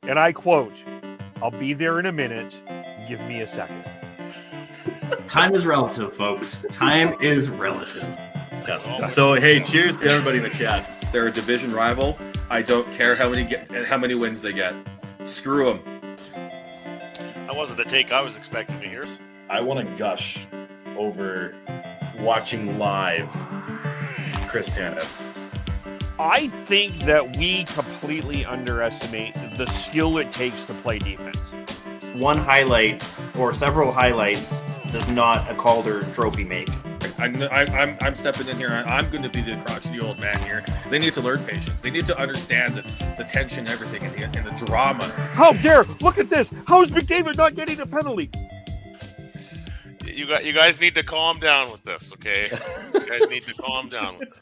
and I quote, "I'll be there in a minute. Give me a second." Time is relative, folks. Time is relative. Yes. So, hey, cheers to everybody in the chat. They're a division rival. I don't care how many wins they get. Screw them. That wasn't the take I was expecting to hear. I want to gush over watching live Chris Tanev. I think that we completely underestimate the skill it takes to play defense. One highlight or several highlights does not a Calder trophy make. I'm stepping in here. I'm going to be the crotchety old man here. They need to learn patience. They need to understand the tension, and everything, and the drama. How dare! Look at this. How is McDavid not getting a penalty? You guys need to calm down with this, okay? You guys need to calm down with it.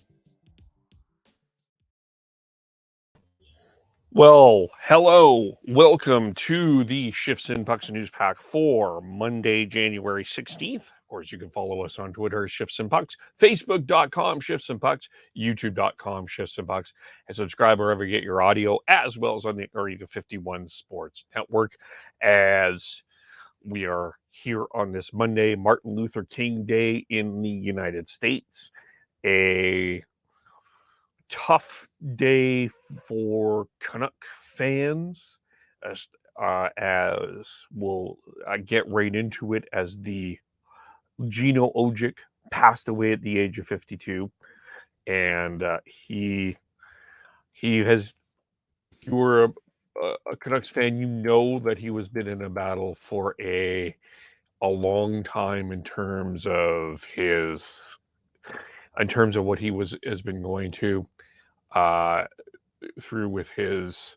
Well, hello. Welcome to the Shifts and Pucks News Pack for Monday, January 16th. Of course, you can follow us on Twitter, Shifts and Pucks, Facebook.com, Shifts and Pucks, YouTube.com, Shifts and Pucks, and subscribe wherever you get your audio, as well as on the Area 51 Sports Network, as we are here on this Monday, Martin Luther King Day in the United States. A tough day for Canuck fans, as we'll get right into it, as the Gino Odjick passed away at the age of 52, and he has. If you were a Canucks fan, you know that he has been in a battle for a long time in terms of what he has been going to through with his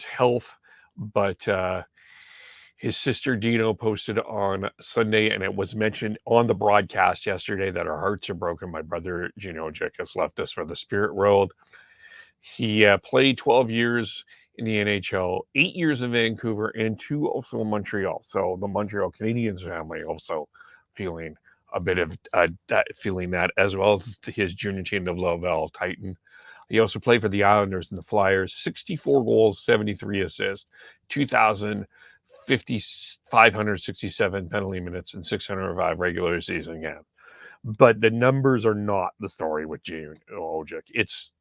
health, but his sister Dino posted on Sunday, and it was mentioned on the broadcast yesterday, that our hearts are broken. My brother Gino Odjick has left us for the spirit world. He played 12 years in the NHL, 8 years in Vancouver, and 2 also in Montreal. So the Montreal Canadiens family also feeling a bit of feeling that, as well as his junior team, the Laval Titan. He also played for the Islanders and the Flyers. 64 goals, 73 assists, 2,567 penalty minutes, and 605 regular season games. But the numbers are not the story with Gino Odjick. It's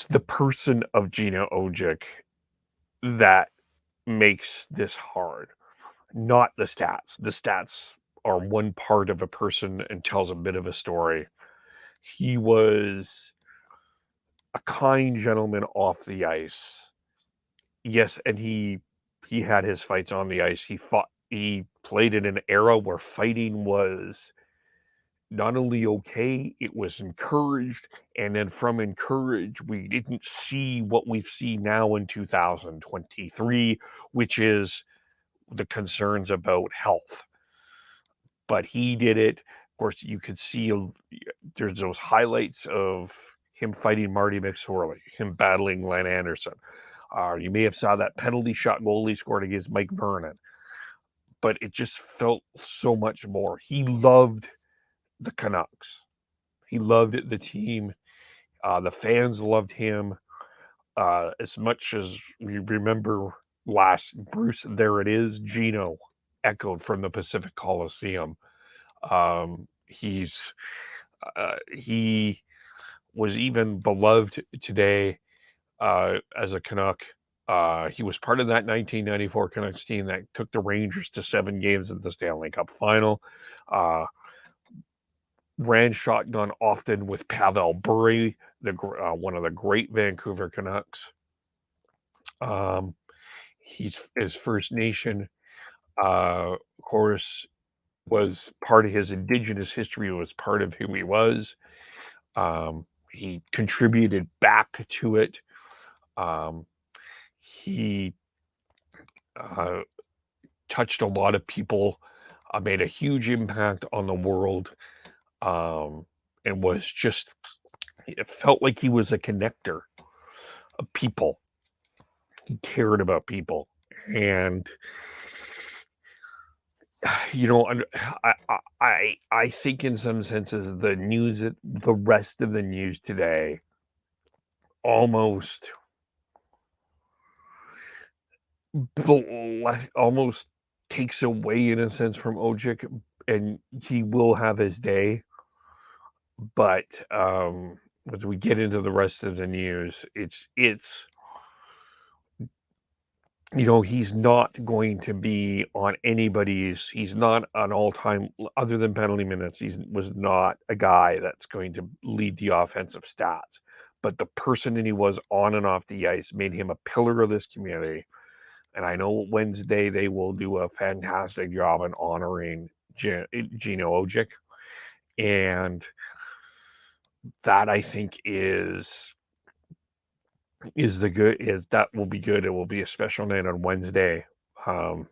the person of Gino Odjick that makes this hard, not the stats. The stats are one part of a person and tells a bit of a story. He was a kind gentleman off the ice. Yes, and he had his fights on the ice. He played in an era where fighting was not only okay, it was encouraged, and then from encouraged, we didn't see what we've seen now in 2023, which is the concerns about health. But he did it. Of course, you could see there's those highlights of him fighting Marty McSorley, him battling Len Anderson. You may have saw that penalty shot goal he scored against Mike Vernon, but it just felt so much more. He loved the Canucks. He loved the team. The fans loved him as much as we remember last Bruce, there it is, Gino echoed from the Pacific Coliseum. He was even beloved today as a Canuck. He was part of that 1994 Canucks team that took the Rangers to 7 games in the Stanley Cup final. Ran shotgun often with Pavel Bure, one of the great Vancouver Canucks. His First Nation, of course, was part of his Indigenous history, was part of who he was. He contributed back to it. He touched a lot of people, made a huge impact on the world. And was just, it felt like he was a connector of people. He cared about people. And I think in some senses the rest of the news today almost almost takes away in a sense from Odjick, and he will have his day. But as we get into the rest of the news, it's he's not going to be on anybody's. He's not an all-time, other than penalty minutes. He was not a guy that's going to lead the offensive stats. But the person that he was on and off the ice made him a pillar of this community. And I know Wednesday they will do a fantastic job in honoring Gino Odjick. And that, I think, is that will be good. It will be a special night on Wednesday. But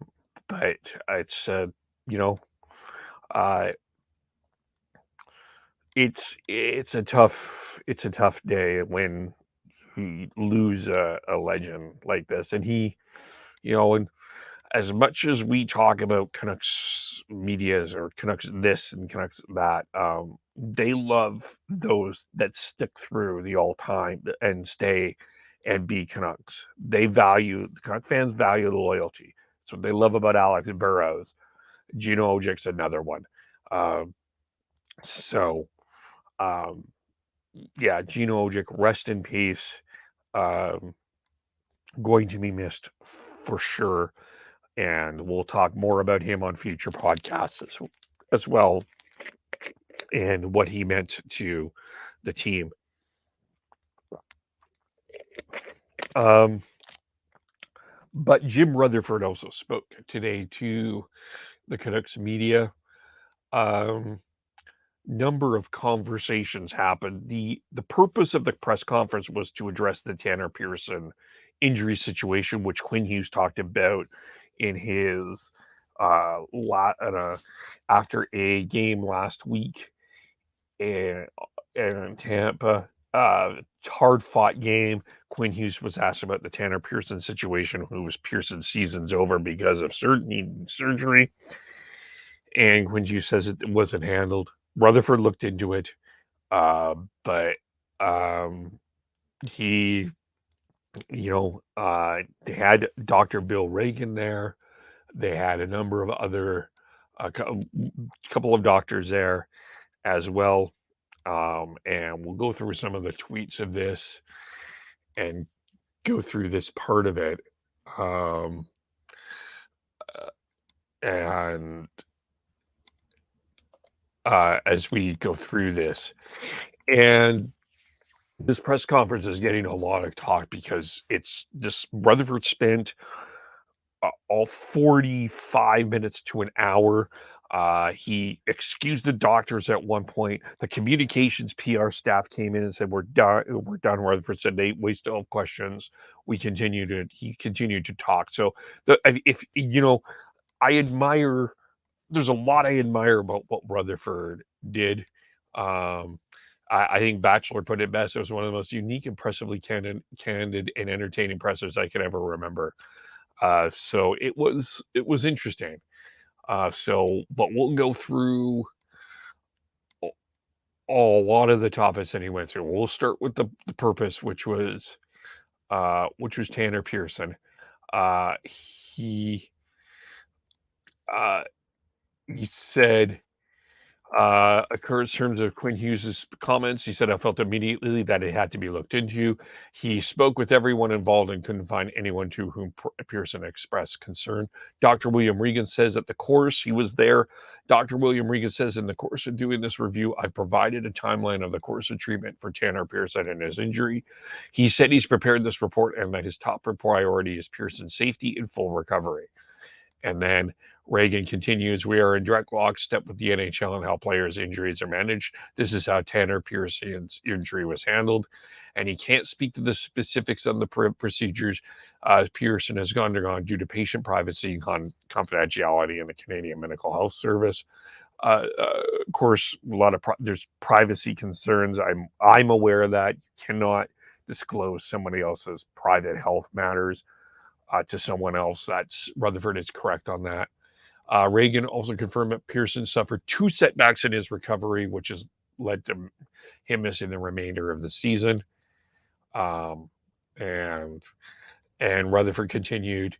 it's it's a tough day when you lose a legend like this. And he, and as much as we talk about Canucks medias or Canucks this and Canucks that, they love those that stick through the all time and stay and be Canucks. The Canuck fans value the loyalty. That's what they love about Alex Burrows. Gino Odjick's another one. So, yeah, Gino Odjick, rest in peace. Going to be missed for sure. And we'll talk more about him on future podcasts as well, and what he meant to the team. But Jim Rutherford also spoke today to the Canucks media. Number of conversations happened. The purpose of the press conference was to address the Tanner Pearson injury situation, which Quinn Hughes talked about in his after a game last week in Tampa. Hard-fought game. Quinn Hughes was asked about the Tanner Pearson situation, who was Pearson's season's over because of surgery. And Quinn Hughes says it wasn't handled. Rutherford looked into it, but he, they had Dr. Bill Reagan there. They had a number of other, couple of doctors there as well. And we'll go through some of the tweets of this and go through this part of it. And as we go through this. And this press conference is getting a lot of talk because it's just Rutherford spent all 45 minutes to an hour. He excused the doctors at one point. The communications PR staff came in and said, "We're done. We're done." Rutherford said, we still have questions. He continued to talk. So I admire, there's a lot I admire about what Rutherford did. I think Batchelor put it best. It was one of the most unique, impressively candid and entertaining pressers I can ever remember. So it was interesting. But we'll go through a lot of the topics that he went through. We'll start with the purpose, which was Tanner Pearson. He said, occurs in terms of Quinn Hughes' comments. He said, "I felt immediately that it had to be looked into." He spoke with everyone involved and couldn't find anyone to whom Pearson expressed concern. Dr. William Regan says at the course, he was there. Dr. William Regan says, "In the course of doing this review, I provided a timeline of the course of treatment for Tanner Pearson and his injury. He said he's prepared this report and that his top priority is Pearson's safety and full recovery." And then Reagan continues, "We are in direct lockstep with the NHL and how players' injuries are managed. This is how Tanner Pearson's injury was handled." And he can't speak to the specifics on the procedures Pearson has undergone due to patient privacy and confidentiality in the Canadian Medical Health Service. Of course, a lot of there's privacy concerns. I'm aware of that. You cannot disclose somebody else's private health matters to someone else. Rutherford is correct on that. Reagan also confirmed that Pearson suffered 2 setbacks in his recovery, which has led to him missing the remainder of the season. And Rutherford continued,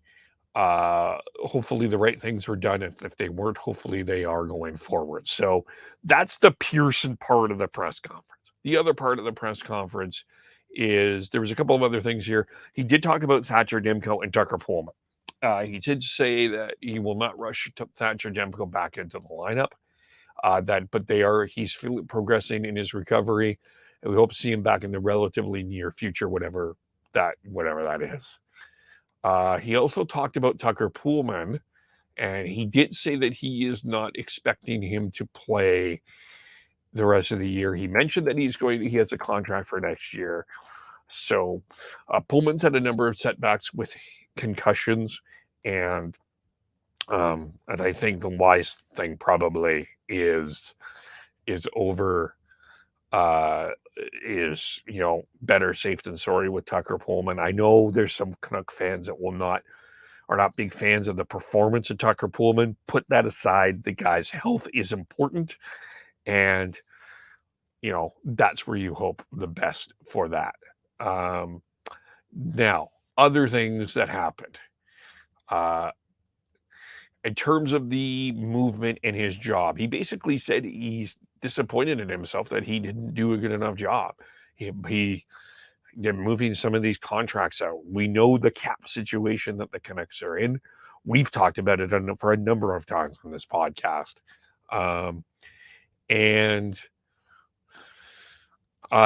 hopefully the right things were done. If they weren't, hopefully they are going forward. So that's the Pearson part of the press conference. The other part of the press conference is there was a couple of other things here. He did talk about Thatcher Demko and Tucker Pullman. He did say that he will not rush Thatcher Demko back into the lineup. But he's progressing in his recovery, and we hope to see him back in the relatively near future, whatever that is. He also talked about Tucker Pullman, and he did say that he is not expecting him to play the rest of the year. He mentioned that he has a contract for next year. So Pullman's had a number of setbacks with concussions, and I think the wise thing probably is better safe than sorry with Tucker Pullman. I know there's some Canuck fans that are not big fans of the performance of Tucker Pullman. Put that aside. The guy's health is important, and that's where you hope the best for that. Now, other things that happened. In terms of the movement in his job, he basically said he's disappointed in himself that he didn't do a good enough job. They're moving some of these contracts out. We know the cap situation that the Canucks are in. We've talked about it for a number of times on this podcast. And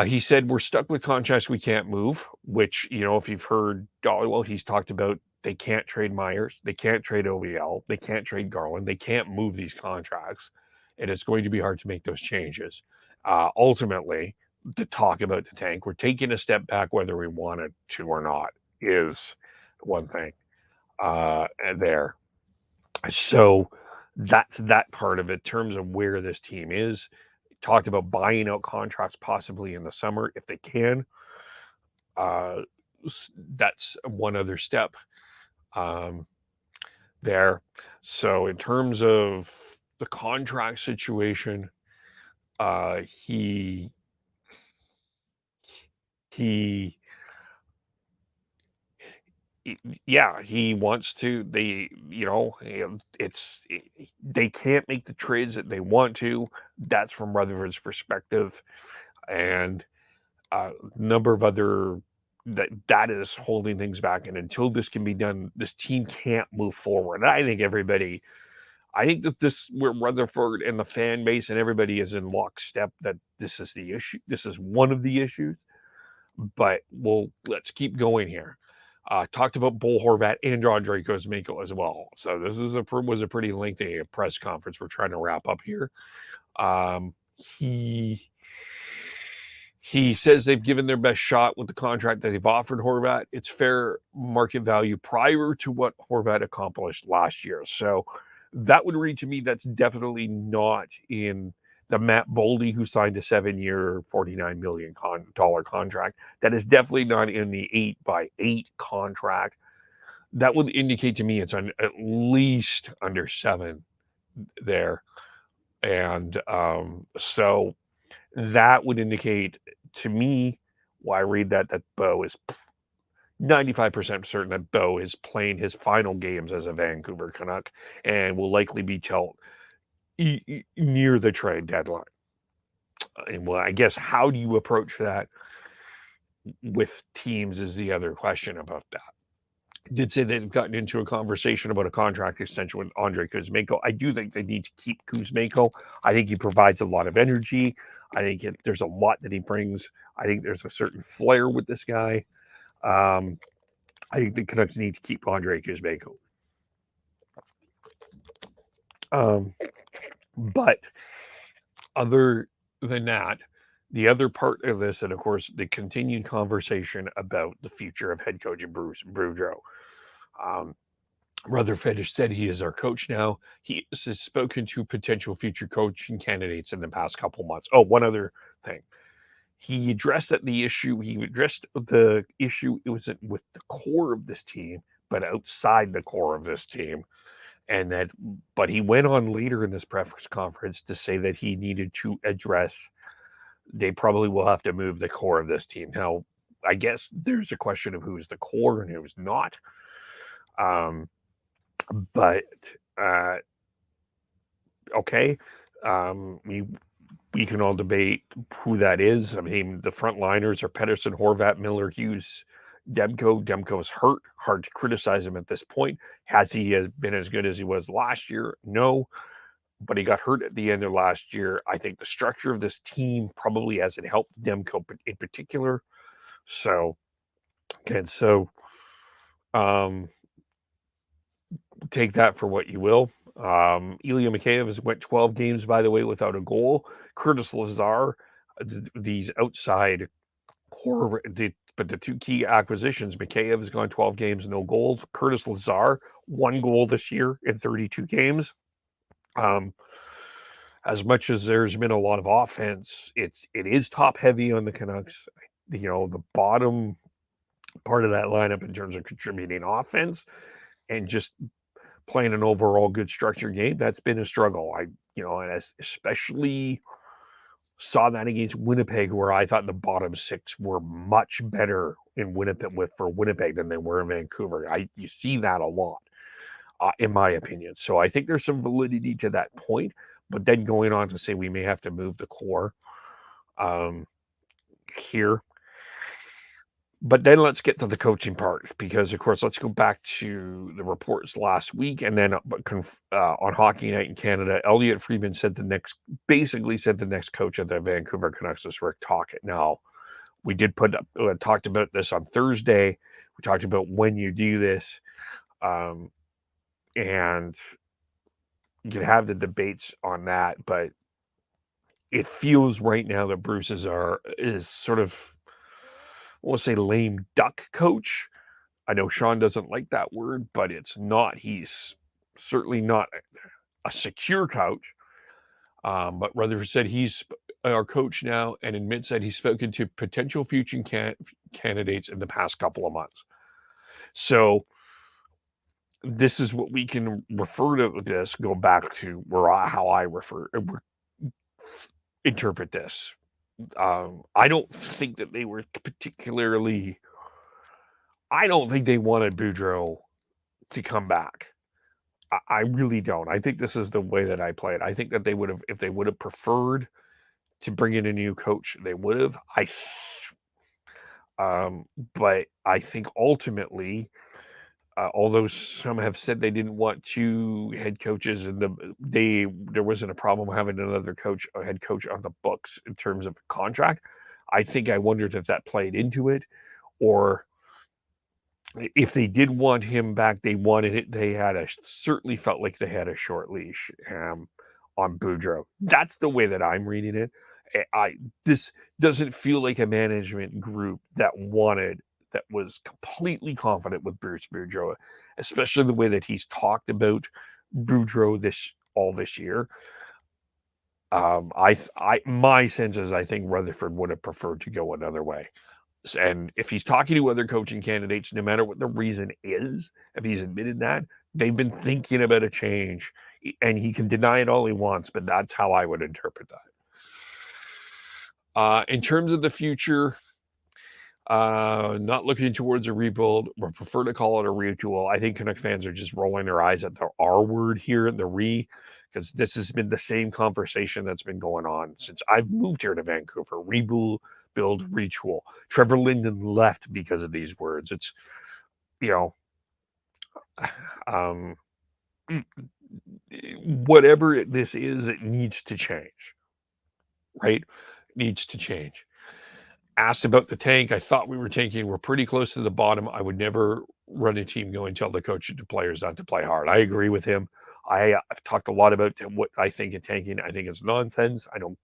he said we're stuck with contracts we can't move, which, if you've heard Dollywell, he's talked about they can't trade Myers, they can't trade OVL, they can't trade Garland, they can't move these contracts, and it's going to be hard to make those changes. Ultimately, to talk about the tank, we're taking a step back whether we wanted to or not is one thing there. So that's that part of it in terms of where this team is. Talked about buying out contracts possibly in the summer if they can. That's one other step there. So in terms of the contract situation, he wants to. They can't make the trades that they want to. That's from Rutherford's perspective, and a number of other that is holding things back. And until this can be done, this team can't move forward. And I think that this where Rutherford and the fan base and everybody is in lockstep that this is the issue. This is one of the issues. But let's keep going here. Talked about Bo Horvat and Andre Kuzmenko as well. So this was a pretty lengthy press conference. We're trying to wrap up here. He says they've given their best shot with the contract that they've offered Horvat. It's fair market value prior to what Horvat accomplished last year. So that would read to me that's definitely not in the Matt Boldy, who signed a 7-year, $49 million contract. That is definitely not in the 8x8 contract. That would indicate to me it's at least under 7 there. And so that would indicate to me, why I read that Bo is 95% certain that Bo is playing his final games as a Vancouver Canuck and will likely be till near the trade deadline. And I guess how do you approach that with teams is the other question about that. Did say they've gotten into a conversation about a contract extension with Andre Kuzmenko. I do think they need to keep Kuzmenko. I think he provides a lot of energy. I think there's a lot that he brings. I think there's a certain flair with this guy. I think the Canucks need to keep Andre Kuzmenko. But other than that, the other part of this, and of course, the continued conversation about the future of head coach Bruce Boudreau. Rutherford has said he is our coach now. He has spoken to potential future coaching candidates in the past couple months. Oh, one other thing. He addressed the issue. It wasn't with the core of this team, but outside the core of this team. but he went on later in this press conference to say that he needed to address. They probably will have to move the core of this team. Now, I guess there's a question of who's the core and who's not. But okay, we can all debate who that is. I mean, the front liners are Pedersen, Horvat, Miller, Hughes, Demko. Demko's hurt. Hard to criticize him at this point. Has he been as good as he was last year? No. But he got hurt at the end of last year. I think the structure of this team probably hasn't helped Demko in particular. So, take that for what you will. Ilya Mikheyev has went 12 games, by the way, without a goal. Curtis Lazar, these outside core, but the two key acquisitions, Mikheyev has gone 12 games, no goals. Curtis Lazar, 1 goal this year in 32 games. As much as there's been a lot of offense, it is top heavy on the Canucks. The bottom part of that lineup in terms of contributing offense and just playing an overall good structured game, that's been a struggle. And I especially saw that against Winnipeg, where I thought the bottom 6 were much better in Winnipeg than they were in Vancouver. You see that a lot, in my opinion. So I think there's some validity to that point. But then going on to say we may have to move the core here. But then let's get to the coaching part, because, of course, let's go back to the reports last week, and then on Hockey Night in Canada, Elliot Friedman basically said the next coach of the Vancouver Canucks is Rick Tocchet. Now, we did talked about this on Thursday. We talked about when you do this, and you can have the debates on that, but it feels right now that Bruce is sort of, I won't say lame duck coach. I know Sean doesn't like that word, but it's not. He's certainly not a secure coach. But Rutherford said he's our coach now and admits that he's spoken to potential future candidates in the past couple of months. So this is what we can refer to this, go back to how I interpret this. I don't think that they were particularly. I don't think they wanted Boudreau to come back. I really don't. I think this is the way that I play it. I think that they would have, if they would have preferred to bring in a new coach, they would have. But I think ultimately, although some have said they didn't want 2 head coaches, and there wasn't a problem having another head coach on the books in terms of contract. I wondered if that played into it, or if they did want him back, they wanted it. They certainly felt like they had a short leash on Boudreau. That's the way that I'm reading it. This doesn't feel like a management group that was completely confident with Bruce Boudreau, especially the way that he's talked about Boudreau this year. My sense is I think Rutherford would have preferred to go another way. And if he's talking to other coaching candidates, no matter what the reason is, if he's admitted that, they've been thinking about a change, and he can deny it all he wants, but that's how I would interpret that. In terms of the future, not looking towards a rebuild, or prefer to call it a retool. I think Canuck fans are just rolling their eyes at the R word here, because this has been the same conversation that's been going on since I've moved here to Vancouver. Rebuild, build, retool. Trevor Linden left because of these words. It's, whatever this is, it needs to change, right? It needs to change. Asked about the tank, I thought we were tanking. We're pretty close to the bottom. I would never run a team going tell the coach and the players not to play hard. I agree with him. I've talked a lot about what I think of tanking. I think it's nonsense. I don't.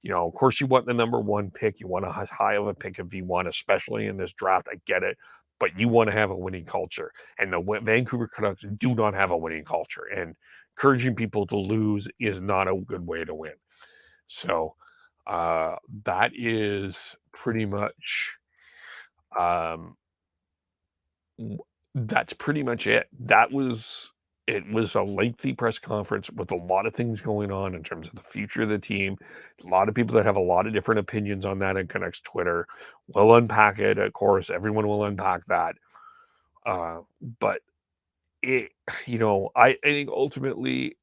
Of course, you want the number 1 pick. You want as high of a pick if you want, especially in this draft. I get it. But you want to have a winning culture. And the Vancouver Canucks do not have a winning culture. And encouraging people to lose is not a good way to win. So that is pretty much that's pretty much it. That was it was a lengthy press conference with a lot of things going on in terms of the future of the team. A lot of people that have a lot of different opinions on that in Canucks Twitter. We'll unpack it, of course. Everyone will unpack that. But it, I think ultimately,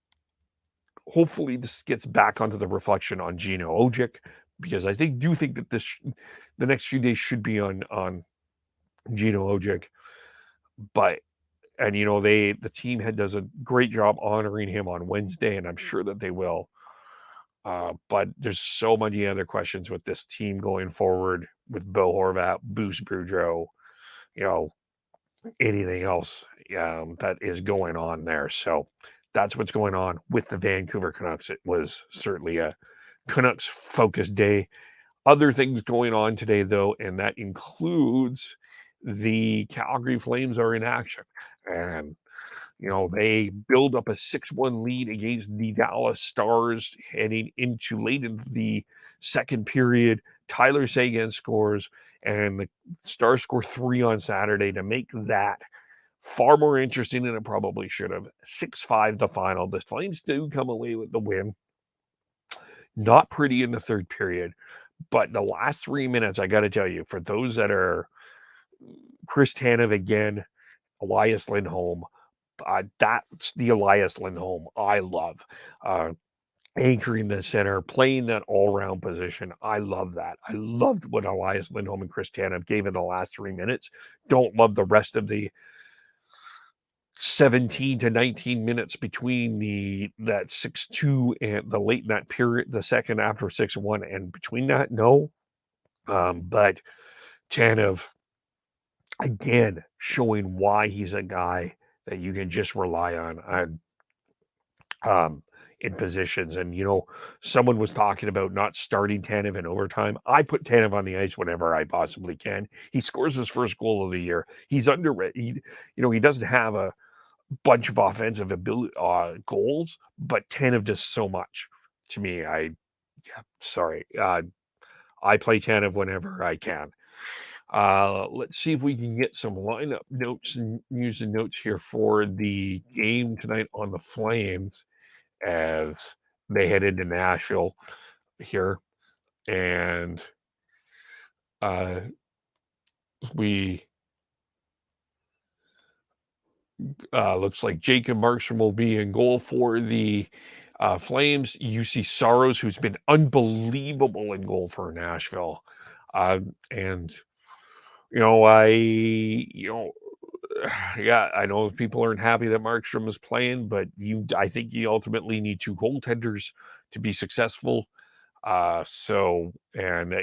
hopefully, this gets back onto the reflection on Gino Odjick, because I do think that the next few days should be on Gino Odjick. But the team does a great job honoring him on Wednesday, and I'm sure that they will. But there's so many other questions with this team going forward with Bo Horvat, Bruce Boudreau, anything else that is going on there. So that's what's going on with the Vancouver Canucks. It was certainly a Canucks focused day. Other things going on today, though, and that includes the Calgary Flames are in action. And they build up a 6-1 lead against the Dallas Stars heading into late in the second period. Tyler Seguin scores, and the Stars score 3 on Saturday to make that far more interesting than it probably should have. 6-5 the final. The Flames do come away with the win. Not pretty in the third period, but the last 3 minutes, I got to tell you, for those that are Chris Tanev again, Elias Lindholm, that's the Elias Lindholm I love. Anchoring the center, playing that all-round position. I love that. I loved what Elias Lindholm and Chris Tanev gave in the last 3 minutes. Don't love the rest of the 17 to 19 minutes between that 6-2 and the late in that period, the second after 6-1, and between that, no. But Tanev, again, showing why he's a guy that you can just rely on in positions. And, someone was talking about not starting Tanev in overtime. I put Tanev on the ice whenever I possibly can. He scores his first goal of the year. He's underrated. He doesn't have a bunch of offensive ability goals, but Tanev does so much to me. I play Tanev whenever I can. Let's see if we can get some lineup notes and news and notes here for the game tonight on the Flames as they head into Nashville here. And we looks like Jacob Markstrom will be in goal for the Flames. UC Saros, who's been unbelievable in goal for Nashville. And I know people aren't happy that Markstrom is playing, but I think you ultimately need 2 goaltenders to be successful. And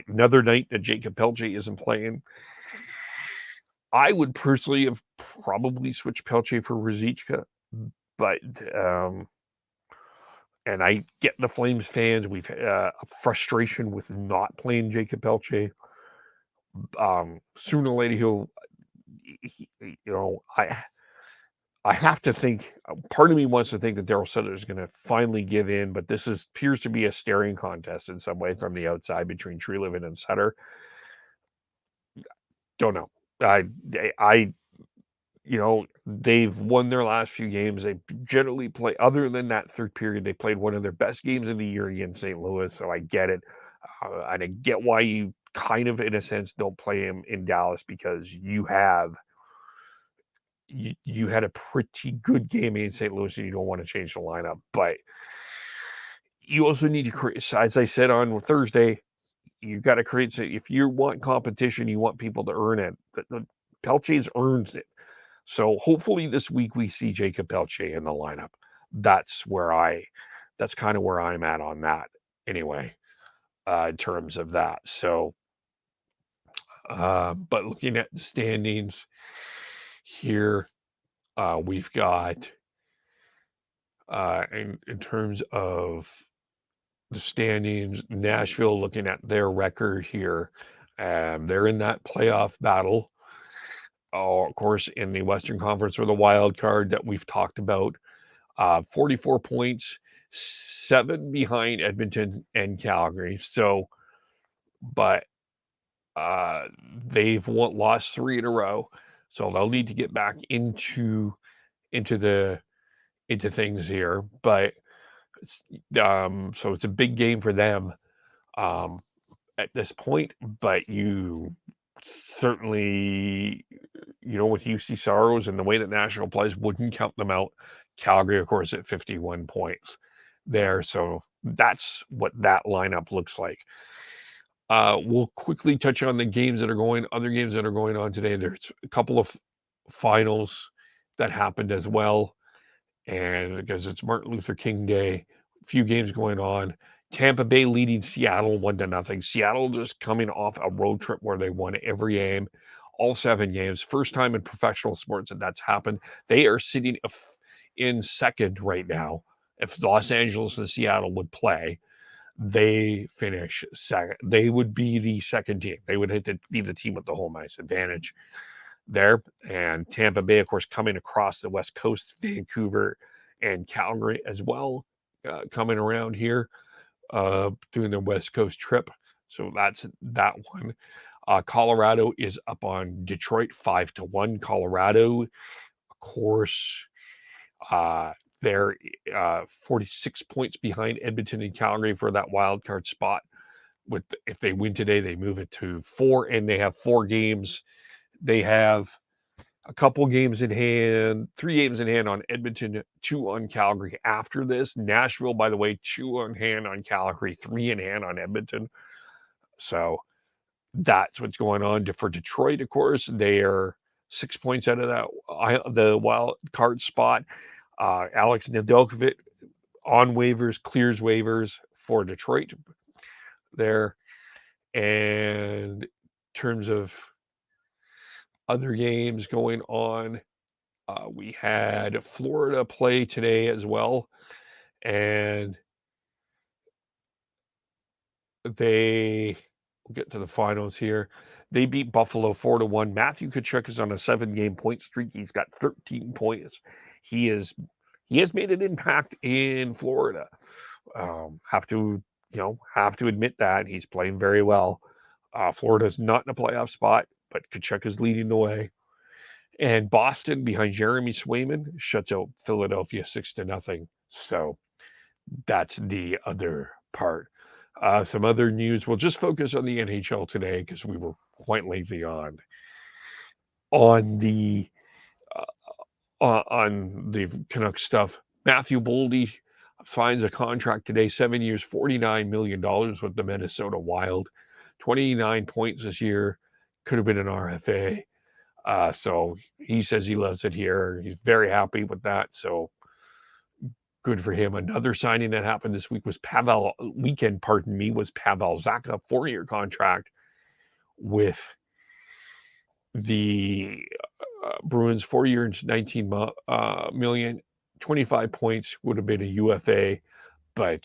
another night that Jacob Pelche isn't playing, I would personally have probably switched Pelche for Ruzicka, but and I get the Flames fans. We've a frustration with not playing Jacob Pelche. Sooner or later I have to think. Part of me wants to think that Daryl Sutter is going to finally give in, but this appears to be a staring contest in some way from the outside between Treliving and Sutter. Don't know. They've won their last few games. They generally play, other than that third period, they played one of their best games of the year against St. Louis. So I get it. And I get why you kind of, in a sense, don't play him in Dallas, because you had a pretty good game in St. Louis and you don't want to change the lineup. But you also need to create, as I said on Thursday, you got to create, if you want competition, you want people to earn it. Pelche's earns it. So hopefully this week we see Jacob Pelche in the lineup. That's kind of where I'm at on that anyway, in terms of that. So, but looking at the standings here, we've got, in terms of the standings, Nashville, looking at their record here, they're in that playoff battle. Of course, in the Western Conference for the wild card that we've talked about, 44 points, 7 behind Edmonton and Calgary. So, but they've lost 3 in a row, so they'll need to get back into the into things here, but so it's a big game for them at this point. But you certainly, with UC Soros and the way that National plays, wouldn't count them out. Calgary, of course, at 51 points there. So that's what that lineup looks like. We'll quickly touch on the games that are other games that are going on today. There's a couple of finals that happened as well. And because it's Martin Luther King Day, a few games going on. Tampa Bay leading Seattle 1-0. Seattle just coming off a road trip where they won every game, all 7 games. First time in professional sports that that's happened. They are sitting in second right now. If Los Angeles and Seattle would play, they finish second. They would be the second team. They would have to be the team with the home ice advantage there. And Tampa Bay, of course, coming across the West Coast, Vancouver and Calgary as well, coming around here, doing their West Coast trip. So that's that one. Colorado is up on Detroit 5-1. Colorado, of course, they're 46 points behind Edmonton and Calgary for that wild card spot. If they win today, they move it to 4, and they have 4 games. They have a couple games in hand, 3 games in hand on Edmonton, 2 on Calgary after this. Nashville, by the way, 2 on hand on Calgary, 3 in hand on Edmonton. So that's what's going on. For Detroit, of course, they are 6 points out of the wild card spot. Alex Nedeljkovic on waivers, clears waivers for Detroit there. And in terms of other games going on, we had Florida play today as well, and we'll get to the finals here. They beat Buffalo 4-1. Matthew Tkachuk is on a 7-game point streak. He's got 13 points. He has made an impact in Florida. Have to admit that he's playing very well. Florida's not in a playoff spot, but Tkachuk is leading the way. And Boston, behind Jeremy Swayman, shuts out Philadelphia 6-0. So that's the other part. Some other news. We'll just focus on the NHL today because we were quite lengthy on the Canucks stuff. Matthew Boldy signs a contract today, 7 years, $49 million with the Minnesota Wild. 29 points this year. Could have been an RFA. So he says he loves it here. He's very happy with that. So good for him. Another signing that happened this week was Pavel Zacha, 4-year contract with the Bruins, 4 years, 19 million, 25 points, would have been a UFA, but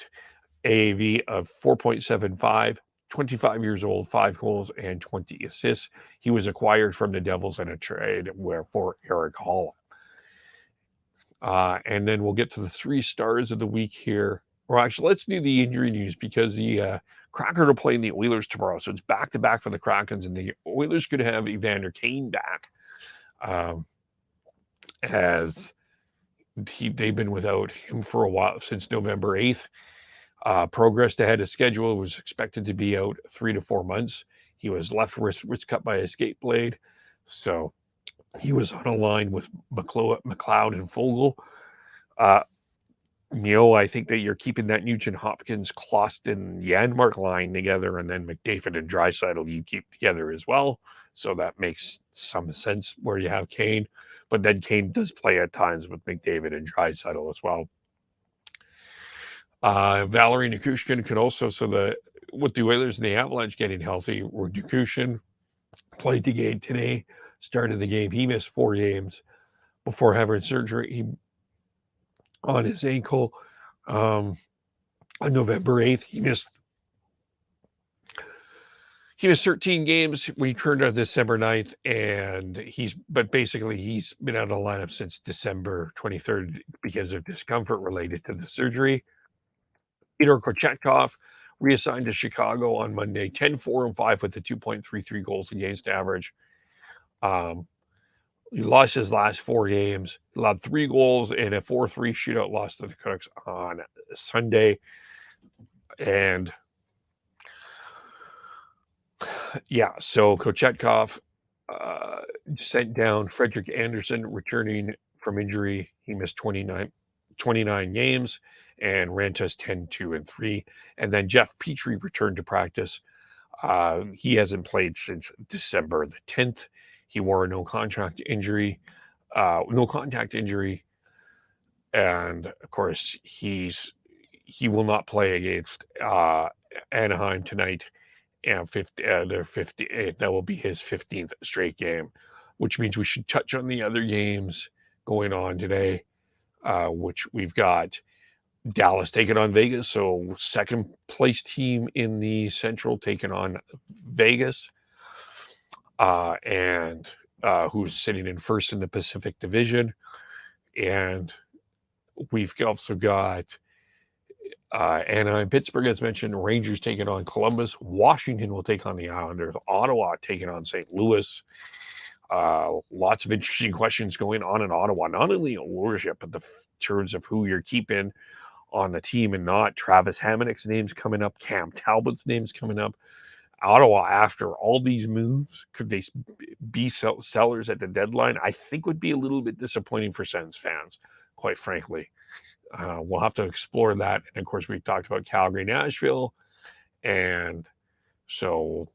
AAV of 4.75, 25 years old, 5 goals and 20 assists. He was acquired from the Devils in a trade for Eric Hall. And then we'll get to the 3 stars of the week here. Or actually, let's do the injury news because the Kraken are playing the Oilers tomorrow. So it's back-to-back for the Krakens, and the Oilers could have Evander Kane back. As they've been without him for a while, since November 8th. Progressed ahead of schedule, was expected to be out 3 to 4 months. He was left wrist cut by a skate blade. So he was on a line with McLeod and Fogle. I think that you're keeping that Nugent Hopkins, Kloston, Janmark line together, and then McDavid and Draisaitl you keep together as well. So that makes some sense where you have Kane. But then Kane does play at times with McDavid and Draisaitl as well. Valerie Nichushkin could also, with the Oilers and the Avalanche getting healthy, where Nichushkin played the game today, started the game. He missed 4 games before having surgery on his ankle on November 8th. He missed 13 games. We turned on December 9th, and he's been out of the lineup since December 23rd because of discomfort related to the surgery. Peter Kochetkov reassigned to Chicago on Monday, 10-4-5 with a 2.33 goals against average. He lost his last 4 games. He allowed 3 goals in a 4-3 shootout loss to the Canucks on Sunday. And yeah, so Kochetkov sent down Frederick Anderson, returning from injury. He missed 29 games, and Ranta's 10-2-3. And then Jeff Petrie returned to practice. He hasn't played since December the 10th. He wore a no contact injury, and of course he will not play against Anaheim tonight. And that will be his 15th straight game, which means we should touch on the other games going on today, which we've got Dallas taking on Vegas. So second place team in the Central taking on Vegas, and who's sitting in first in the Pacific Division. And we've also got Anaheim, Pittsburgh, as mentioned, Rangers taking on Columbus. Washington will take on the Islanders. Ottawa taking on St. Louis. Lots of interesting questions going on in Ottawa, not only in ownership, but the terms of who you're keeping on the team and not. Travis Hamonick's name's coming up. Cam Talbot's name's coming up. Ottawa, after all these moves, could they be sellers at the deadline? I think would be a little bit disappointing for Sens fans, quite frankly. We'll have to explore that. And of course, we talked about Calgary, Nashville. And so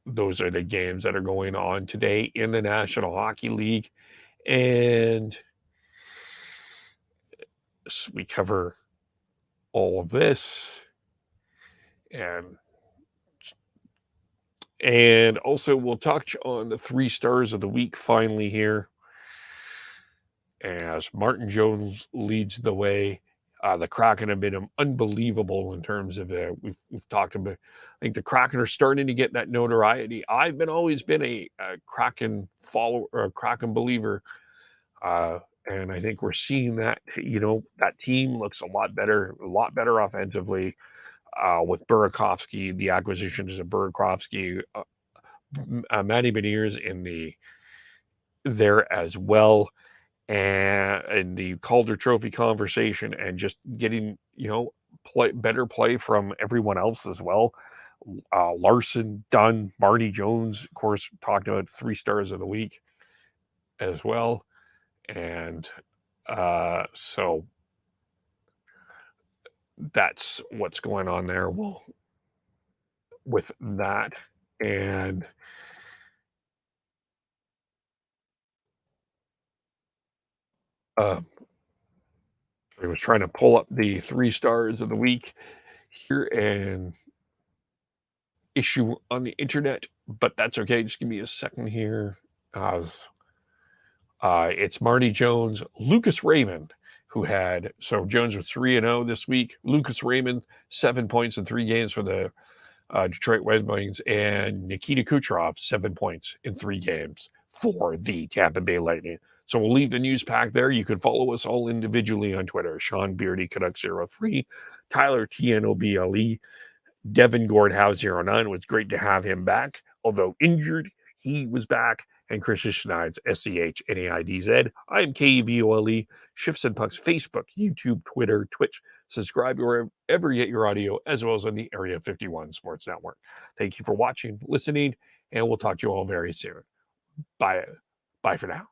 those are the games that are going on today in the National Hockey League. And we cover all of this. And also we'll touch on the 3 stars of the week finally here, as Martin Jones leads the way. The Kraken have been unbelievable in terms of we've talked about. I think the Kraken are starting to get that notoriety. I've always been a Kraken follower or a Kraken believer, and I think we're seeing that. That team looks a lot better offensively with Burakovsky. The acquisitions of Burakovsky, Matty Beniers there as well. And the Calder Trophy conversation, and just getting better play from everyone else as well. Larson, Dunn, Marty Jones, of course, talked about 3 stars of the week as well. And so that's what's going on there. Well, with that, and I was trying to pull up the 3 stars of the week here and issue on the internet, but that's okay. Just give me a second here. As it's Marty Jones, Lucas Raymond, who had, so Jones was 3-0 this week. Lucas Raymond, 7 points in 3 games for the Detroit Red Wings, and Nikita Kucherov, 7 points in 3 games for the Tampa Bay Lightning. So we'll leave the news pack there. You can follow us all individually on Twitter. Sean Beardy, Canuck03, Tyler TNOBLE, Devin Gordhouse09. It was great to have him back. Although injured, he was back. And Christian Schneid's, SCHNAIDZ. I am KEVOLE, Shifts and Pucks, Facebook, YouTube, Twitter, Twitch. Subscribe wherever you get your audio, as well as on the Area 51 Sports Network. Thank you for watching, listening, and we'll talk to you all very soon. Bye for now.